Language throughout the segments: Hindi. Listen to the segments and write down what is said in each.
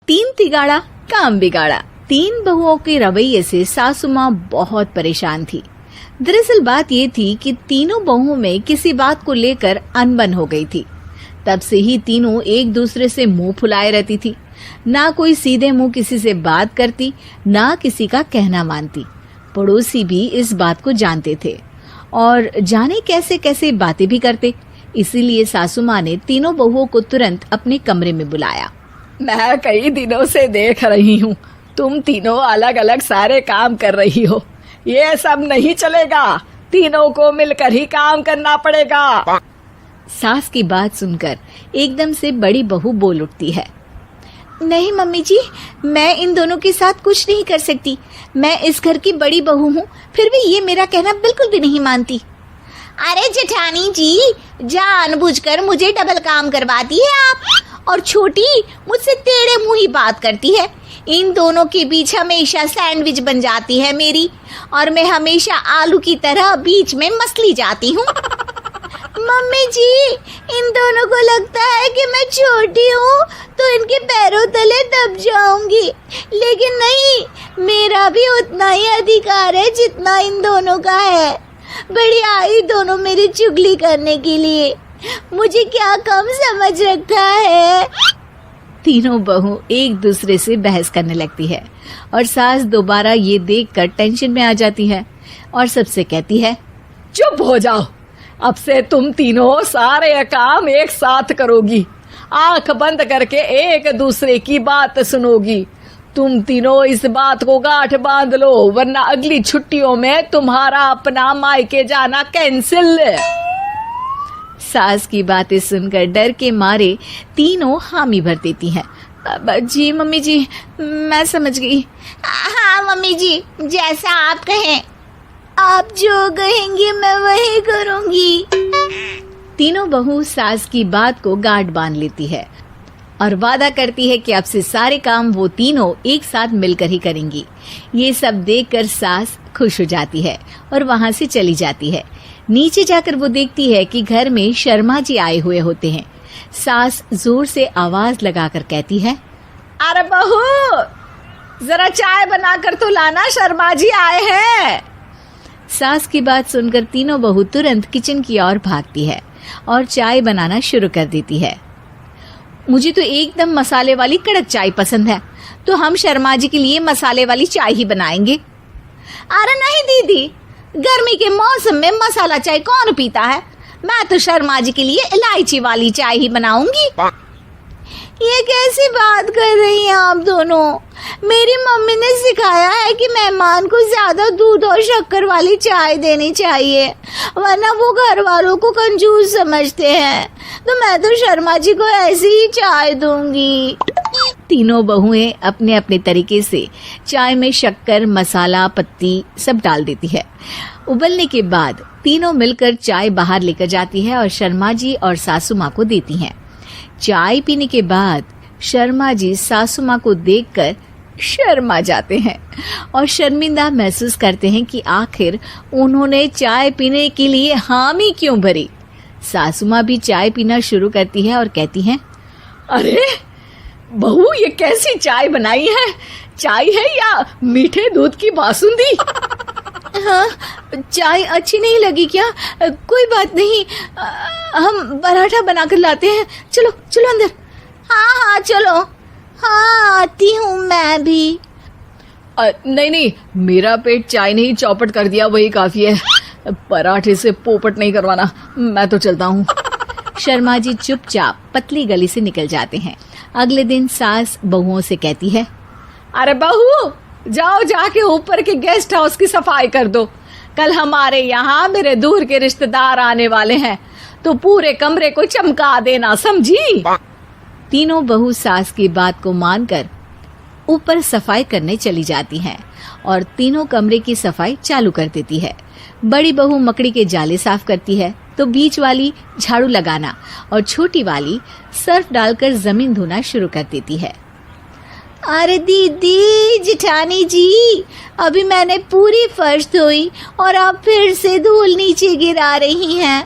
तीन तिगाड़ा काम बिगाड़ा। तीन बहुओं के रवैये से सासू माँ बहुत परेशान थी। दरअसल बात ये थी कि तीनों बहुओं में किसी बात को लेकर अनबन हो गई थी। तब से ही तीनों एक दूसरे से मुंह फुलाए रहती थी। ना कोई सीधे मुंह किसी से बात करती, ना किसी का कहना मानती। पड़ोसी भी इस बात को जानते थे और जाने कैसे कैसे बातें भी करते। इसीलिए सासू माँ ने तीनों बहुओं को तुरंत अपने कमरे में बुलाया। मैं कई दिनों से देख रही हूँ, तुम तीनों अलग अलग सारे काम कर रही हो। ये सब नहीं चलेगा, तीनों को मिलकर ही काम करना पड़ेगा। सास की बात सुनकर एकदम से बड़ी बहू बोल उठती है। नहीं मम्मी जी, मैं इन दोनों के साथ कुछ नहीं कर सकती। मैं इस घर की बड़ी बहू हूँ, फिर भी ये मेरा कहना बिल्कुल भी नहीं मानती। अरे जेठानी जी, जानबूझकर मुझे डबल काम करवाती है आप, और छोटी मुझसे टेढ़े मुंह ही बात करती है। इन दोनों के बीच हमेशा सैंडविच बन जाती है मेरी, और मैं हमेशा आलू की तरह बीच में मसली जाती हूँ। मम्मी जी, इन दोनों को लगता है कि मैं छोटी हूँ तो इनके पैरों तले दब जाऊंगी, लेकिन नहीं, मेरा भी उतना ही अधिकार है जितना इन दोनों का है। बड़ी आई दोनों मेरी चुगली करने के लिए, मुझे क्या कम समझ रखा है। तीनों बहू एक दूसरे से बहस करने लगती है और सास दोबारा ये देखकर टेंशन में आ जाती है और सबसे कहती है, चुप हो जाओ, अब से तुम तीनों सारे काम एक साथ करोगी, आंख बंद करके एक दूसरे की बात सुनोगी। तुम तीनों इस बात को गांठ बांध लो, वरना अगली छुट्टियों में तुम्हारा अपना मायके जाना कैंसिल। सास की बातें सुनकर डर के मारे तीनों हामी भर देती हैं। जी मम्मी जी, मैं समझ गई। हाँ मम्मी जी, जैसा आप कहें। आप जो कहेंगी मैं वही करूंगी। तीनों बहू सास की बात को गांठ बांध लेती है और वादा करती है कि अब से सारे काम वो तीनों एक साथ मिलकर ही करेंगी। ये सब देखकर सास खुश हो जाती है और वहां से चली जाती है। नीचे जाकर वो देखती है कि घर में शर्मा जी आए हुए होते हैं। सास जोर से आवाज लगाकर कहती है, अरे बहू, जरा चाय बनाकर तो लाना, शर्मा जी आए हैं। सास की बात सुनकर तीनों बहू तुरंत किचन की ओर भागती है और चाय बनाना शुरू कर देती है। मुझे तो एकदम मसाले वाली कड़क चाय पसंद है, तो हम शर्मा जी के लिए मसाले वाली चाय ही बनाएंगे। अरे नहीं दीदी, गर्मी के मौसम में मसाला चाय कौन पीता है? मैं तो शर्मा जी के लिए इलायची वाली चाय ही बनाऊंगी। ये कैसी बात कर रही हैं आप दोनों? मेरी मम्मी ने सिखाया है कि मेहमान को ज्यादा दूध और शक्कर वाली चाय देनी चाहिए, वरना वो घर वालों को कंजूस समझते हैं। तो मैं तो शर्मा जी को ऐसी ही चाय दूंगी। तीनों बहुएं अपने अपने तरीके से चाय में शक्कर, मसाला, पत्ती सब डाल देती है। उबलने के बाद तीनों मिलकर चाय बाहर लेकर जाती है और शर्मा जी और सासू माँ को देती हैं। चाय पीने के बाद शर्मा जी सासू माँ को देखकर शर्मा जाते हैं और शर्मिंदा महसूस करते हैं कि आखिर उन्होंने चाय पीने के लिए हामी क्यों भरी। सासू माँ भी चाय पीना शुरू करती है और कहती हैं, अरे बहू, ये कैसी चाय बनाई है? चाय है या मीठे दूध की बासुंदी? हाँ, चाय अच्छी नहीं लगी क्या? कोई बात नहीं, हम पराठा बनाकर लाते हैं। चलो चलो अंदर। हाँ चलो। हाँ, आती हूँ मैं भी। नहीं, मेरा पेट चाय ने ही चौपट कर दिया, वही काफी है। पराठे से पोपट नहीं करवाना, मैं तो चलता हूँ। शर्मा जी चुपचाप पतली गली से निकल जाते हैं। अगले दिन सास बहुओं से कहती है, अरे बहू, जाओ जाके ऊपर के गेस्ट हाउस की सफाई कर दो। कल हमारे यहाँ मेरे दूर के रिश्तेदार आने वाले हैं, तो पूरे कमरे को चमका देना, समझी? तीनों बहू सास की बात को मानकर ऊपर सफाई करने चली जाती हैं और तीनों कमरे की सफाई चालू कर देती है। बड़ी बहू मकड़ी के जाले साफ करती है, तो बीच वाली झाड़ू लगाना और छोटी वाली सर्फ डालकर जमीन धोना शुरू कर देती है। अरे दीदी, जेठानी जी, अभी मैंने पूरी फर्श धोई और आप फिर से धूल नीचे गिरा रही हैं।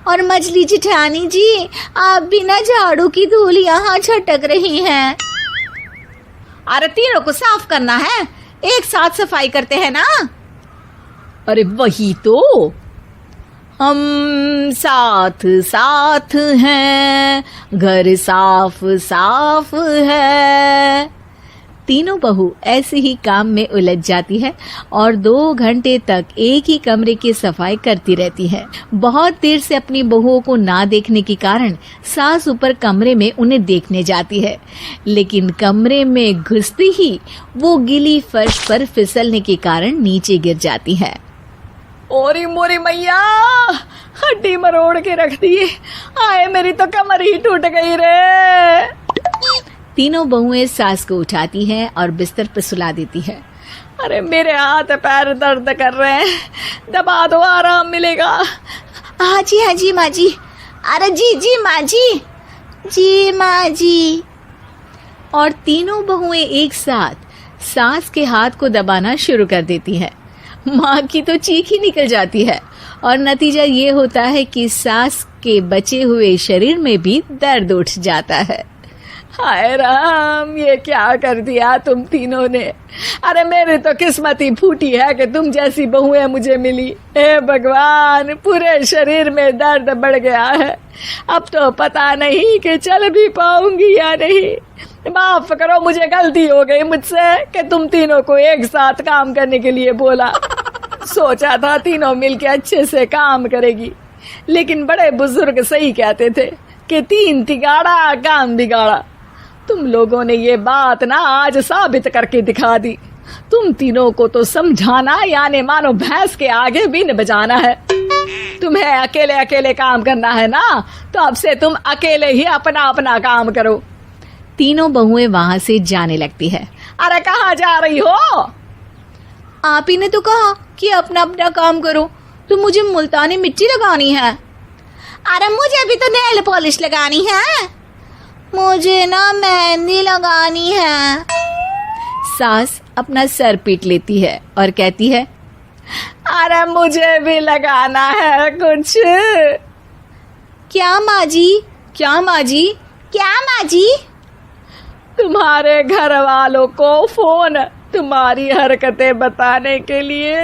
और मछली जेठानी जी, आप बिना झाड़ू की धूल यहाँ छटक रही हैं। अरे तीनों को साफ करना है, एक साथ सफाई करते हैं ना। अरे वही तो, हम साथ साथ हैं, घर साफ साफ है। तीनों बहू ऐसे ही काम में उलझ जाती है और 2 घंटे तक एक ही कमरे की सफाई करती रहती है। बहुत देर से अपनी बहुओं को ना देखने के कारण सास ऊपर कमरे में उन्हें देखने जाती है, लेकिन कमरे में घुसती ही वो गीली फर्श पर फिसलने के कारण नीचे गिर जाती है। ओरी मोरी मैया, हड्डी मरोड़ के रख दी। आए मेरी तो कमर ही टूट गई रे। तीनों बहुएं सास को उठाती हैं और बिस्तर पर सुला देती है। अरे मेरे हाथ पैर दर्द कर रहे हैं, दबा दो आराम मिलेगा। हाँ जी माँ जी। अरे जी माँ जी माँ जी। और तीनों बहुएं एक साथ सास के हाथ को दबाना शुरू कर देती है। माँ की तो चीख ही निकल जाती है और नतीजा ये होता है कि सास के बचे हुए शरीर में भी दर्द उठ जाता है। हाय राम, ये क्या कर दिया तुम तीनों ने। अरे मेरी तो किस्मत ही फूटी है कि तुम जैसी बहुएं मुझे मिली। हे भगवान, पूरे शरीर में दर्द बढ़ गया है। अब तो पता नहीं कि चल भी पाऊंगी या नहीं। माफ करो, मुझे गलती हो गई मुझसे कि तुम तीनों को एक साथ काम करने के लिए बोला। सोचा था तीनों मिलके अच्छे से काम करेगी, लेकिन बड़े बुजुर्ग सही कहते थे कि 3 तिगाड़ा काम बिगाड़ा। तुम लोगों ने ये बात ना आज साबित करके दिखा दी। तुम तीनों को तो समझाना यानी मानो भैंस के आगे बीन बजाना है। तुम्हें अकेले अकेले काम करना है ना, तो अब से तुम अकेले ही अपना अपना काम करो। तीनों बहुएं वहां से जाने लगती है। अरे कहाँ जा रही हो? आप ही ने तो कहा कि अपना अपना काम तो मुझे मुल्तानी मिट्टी लगानी है। अरे मुझे भी तो नेल पॉलिश लगानी है, मुझे ना मेहंदी लगानी है। सास अपना सर पीट लेती है और कहती है, अरे मुझे भी लगाना है कुछ। क्या माँ जी? क्या माँ जी? क्या माँ जी? तुम्हारे घर वालों को फोन तुम्हारी हरकतें बताने के लिए।